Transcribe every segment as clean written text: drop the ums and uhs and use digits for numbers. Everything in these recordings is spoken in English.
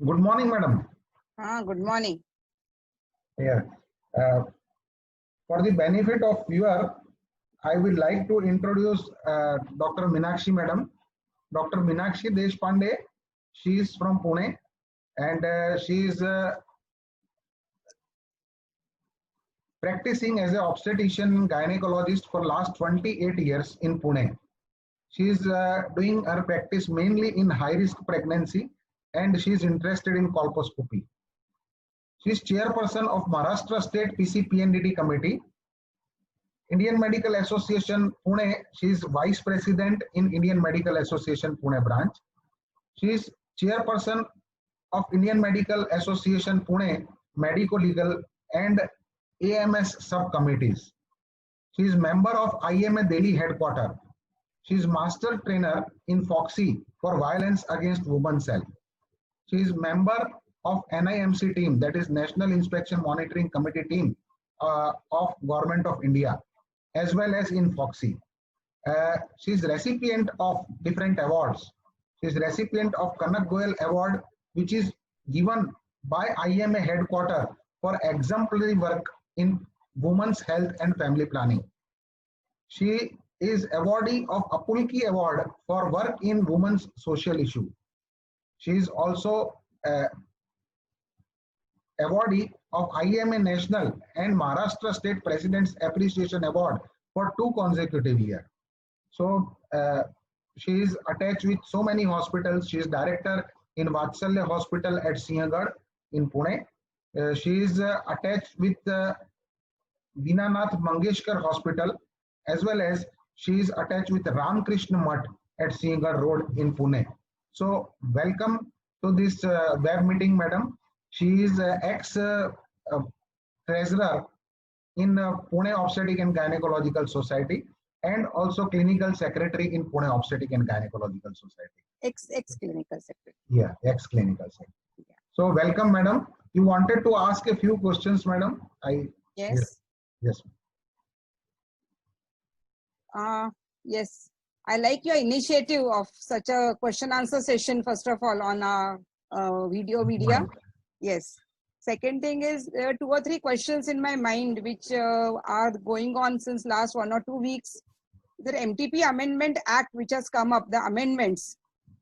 Good morning, madam. Good morning. Yeah. Uh, for the benefit of viewer, I would like to introduce Dr. Meenakshi, madam. Dr. Meenakshi Deshpande. She is from Pune, and she is practicing as an obstetrician gynecologist for last 28 years in Pune. She is doing her practice mainly in high-risk pregnancy, and she is interested in colposcopy. She is chairperson of Maharashtra State PCPNDT Committee, Indian Medical Association Pune. She is vice president in Indian Medical Association Pune branch. She is chairperson of Indian Medical Association Pune Medico Legal and AMS subcommittees. She is member of IMA Delhi headquarters. She is master trainer in FOXI for violence against women's health. She is member of NIMC team, that is National Inspection Monitoring Committee team of Government of India, as well as in FOXI. She is recipient of different awards. She is recipient of Kanak Goyal Award, which is given by IMA headquarters for exemplary work in women's health and family planning. She is awardee of Apulki Award for work in women's social issue. She is also awardee of IMA National and Maharashtra State President's Appreciation Award for 2 consecutive years. So she is attached with so many hospitals. She is director in Vatsalya Hospital at Sinhagad in Pune. She is attached with Dinanath Mangeshkar Hospital, as well as she is attached with Ramakrishna Mutt at Sinhagad Road in Pune. So welcome to this web meeting, madam. She is ex-treasurer in Pune Obstetric and Gynecological Society, and also clinical secretary in Pune Obstetric and Gynecological Society. Ex-clinical secretary. Yeah, ex-clinical secretary. Yeah. So welcome, madam. You wanted to ask a few questions, madam? Yes. Yes. Yes. I like your initiative of such a question answer session, first of all, on our video media. Yes. Second thing is, there are 2 or 3 questions in my mind which are going on since last 1 or 2 weeks. The MTP Amendment Act which has come up, the amendments.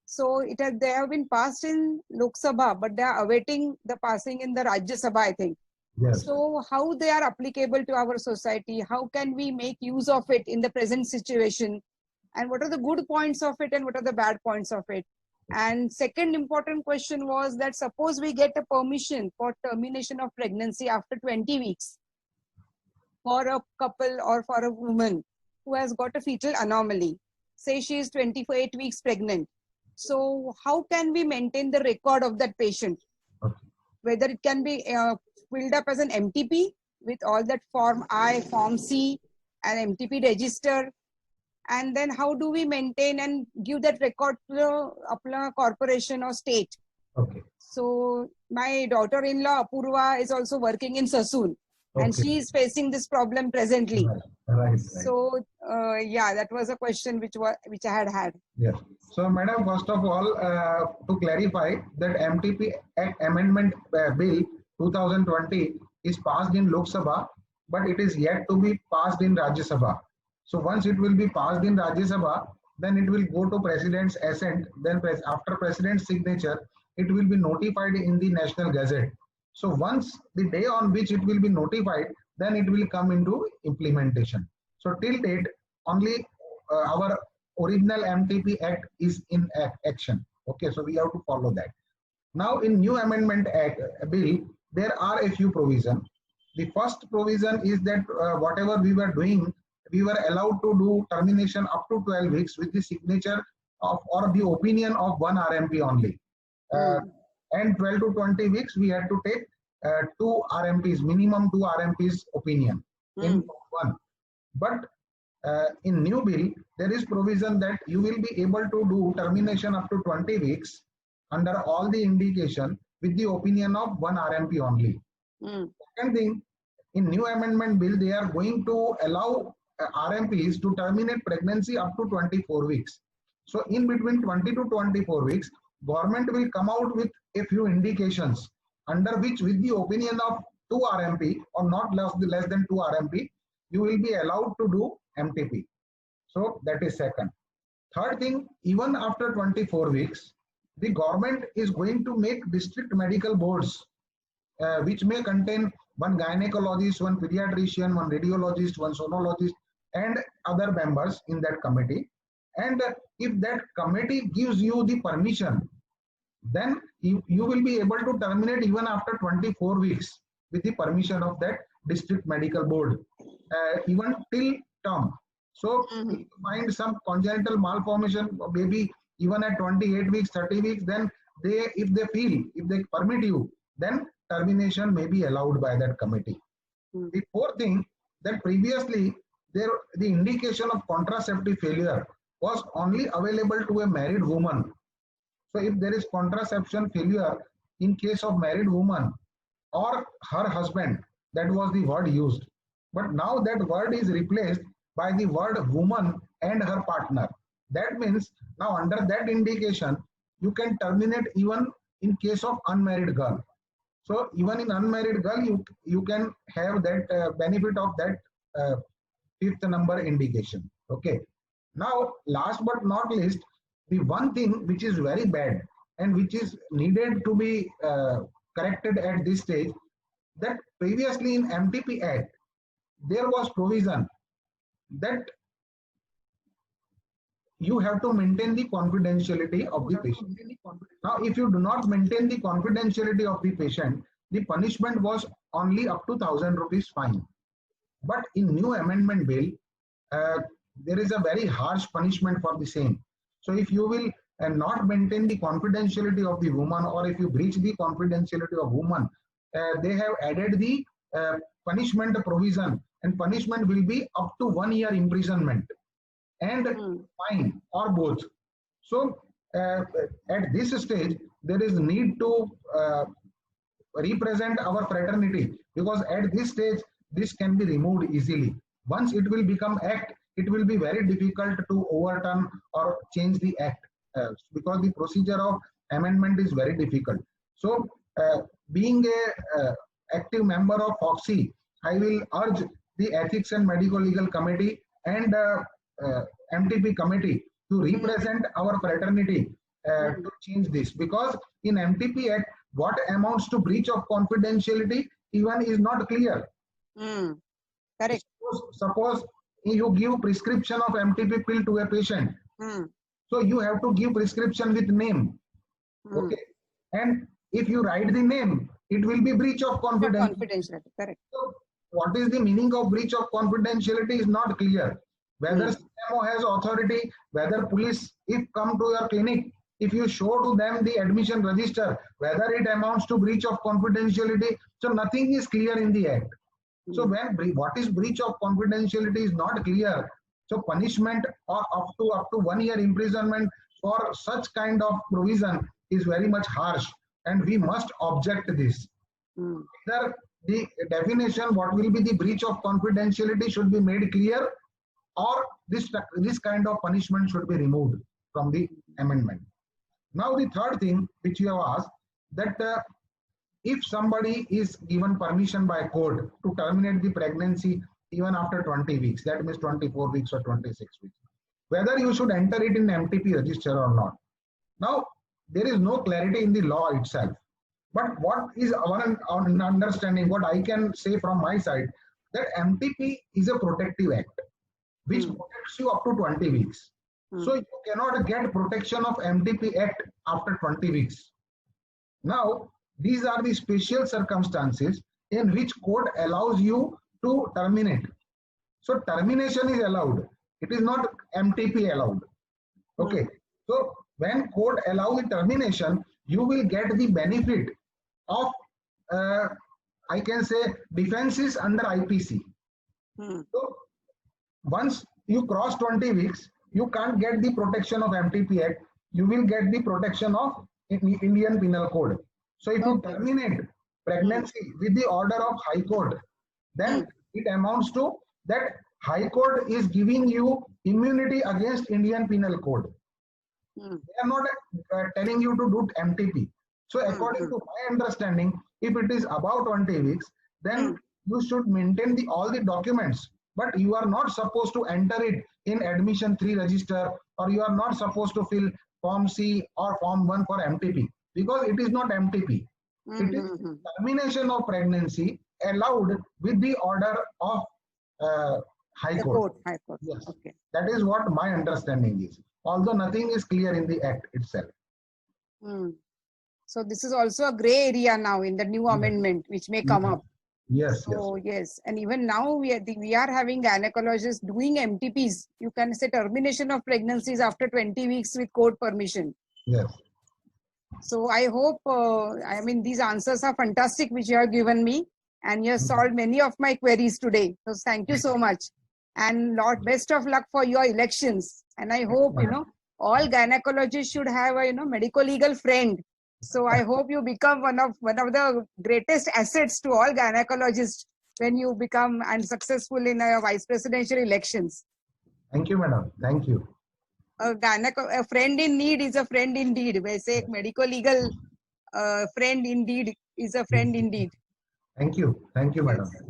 So they have been passed in Lok Sabha, but they are awaiting the passing in the Rajya Sabha, I think. Yes. So how they are applicable to our society? How can we make use of it in the present situation? And what are the good points of it and what are the bad points of it? And second important question was that suppose we get a permission for termination of pregnancy after 20 weeks for a couple or for a woman who has got a fetal anomaly. Say she is 28 weeks pregnant. So how can we maintain the record of that patient? Okay. Whether it can be filled up as an MTP with all that Form I, Form C, and MTP register. And then how do we maintain and give that record to the corporation or state? Okay. So my daughter-in-law Apurva is also working in Sassoon, and she is facing this problem presently. Right. So yeah, that was a question which I had. Yes. So, madam, first of all, to clarify that MTP Act Amendment Bill 2020 is passed in Lok Sabha, but it is yet to be passed in Rajya Sabha. So once it will be passed in Rajya Sabha, then it will go to President's assent. Then after President's signature, it will be notified in the National Gazette. So once the day on which it will be notified, then it will come into implementation. So till date, only our original MTP Act is in action. Okay, so we have to follow that. Now in new amendment act bill, there are a few provisions. The first provision is that whatever we were doing, we were allowed to do termination up to 12 weeks with the signature of or the opinion of one RMP only. And 12 to 20 weeks, we had to take 2 RMPs, minimum 2 RMPs opinion in one. But in new bill, there is provision that you will be able to do termination up to 20 weeks under all the indication with the opinion of one RMP only. Second thing, in new amendment bill, they are going to allow RMPs to terminate pregnancy up to 24 weeks. So in between 20 to 24 weeks, government will come out with a few indications under which, with the opinion of 2 RMP or not less than 2 RMP, you will be allowed to do MTP. So that is second. Third thing, even after 24 weeks, the government is going to make district medical boards, which may contain one gynecologist, one pediatrician, one radiologist, one sonologist, and other members in that committee. And if that committee gives you the permission, then you will be able to terminate even after 24 weeks with the permission of that district medical board, even till term. So if you find some congenital malformation, maybe even at 28 weeks, 30 weeks, then if they permit you, then termination may be allowed by that committee. The fourth thing, that previously the indication of contraceptive failure was only available to a married woman. So if there is contraception failure in case of married woman or her husband, that was the word used. But now that word is replaced by the word woman and her partner. That means now under that indication, you can terminate even in case of unmarried girl. So even in unmarried girl, you can have that benefit of that fifth number indication. Okay. Now, last but not least, the one thing which is very bad and which is needed to be corrected at this stage, that previously in MTP Act, there was provision that you have to maintain the confidentiality of the patient. Now, if you do not maintain the confidentiality of the patient, the punishment was only up to 1,000 rupees fine. But in new amendment bill, there is a very harsh punishment for the same. So if you will not maintain the confidentiality of the woman, or if you breach the confidentiality of woman, they have added the punishment provision, and punishment will be up to 1 year imprisonment and fine, or both. So at this stage, there is need to represent our fraternity, because at this stage, this can be removed easily. Once it will become act, it will be very difficult to overturn or change the act, because the procedure of amendment is very difficult. So being a active member of FOXI, I will urge the Ethics and Medical Legal Committee and MTP committee to represent our fraternity to change this, because in MTP Act, what amounts to breach of confidentiality even is not clear. Correct. Suppose you give prescription of MTP pill to a patient, so you have to give prescription with name. Okay, and if you write the name, it will be breach of confidentiality. Correct. So what is the meaning of breach of confidentiality is not clear. Whether CMO has authority, whether police, if come to your clinic, if you show to them the admission register, whether it amounts to breach of confidentiality, so nothing is clear in the act. So when what is breach of confidentiality is not clear, so punishment or up to 1 year imprisonment for such kind of provision is very much harsh, and we must object this. Either the definition, what will be the breach of confidentiality, should be made clear, or this kind of punishment should be removed from the amendment. Now the third thing which you have asked, that if somebody is given permission by court to terminate the pregnancy even after 20 weeks, that means 24 weeks or 26 weeks, whether you should enter it in MTP register or not. Now, there is no clarity in the law itself. But what is our understanding, what I can say from my side, that MTP is a protective act, which protects you up to 20 weeks. So you cannot get protection of MTP Act after 20 weeks. Now, these are the special circumstances in which court allows you to terminate. So termination is allowed. It is not MTP allowed. Okay. So when court allows the termination, you will get the benefit of, I can say, defenses under IPC. So once you cross 20 weeks, you can't get the protection of MTP Act. You will get the protection of Indian Penal Code. So if you terminate pregnancy with the order of High Court, then it amounts to that High Court is giving you immunity against Indian Penal Code. They are not telling you to do MTP. So according to my understanding, if it is above 20 weeks, then you should maintain all the documents, but you are not supposed to enter it in admission 3 register, or you are not supposed to fill form C or form 1 for MTP, because it is not MTP. It is termination of pregnancy allowed with the order of High Court. High Court. Yes. Okay. That is what my understanding is, although nothing is clear in the Act itself. So this is also a gray area now in the new amendment, which may come up. Yes, so, yes. And even now we are having gynecologists doing MTPs. You can say termination of pregnancies after 20 weeks with court permission. Yes. So I hope, these answers are fantastic, which you have given me, and you have solved many of my queries today. So thank you so much. And best of luck for your elections. And I hope, all gynecologists should have a, medical legal friend. So I hope you become one of the greatest assets to all gynecologists when you become successful in vice presidential elections. Thank you, madam. Thank you. A friend in need is a friend indeed. वैसे medical legal friend indeed is a friend indeed. Thank you, madam. Yes.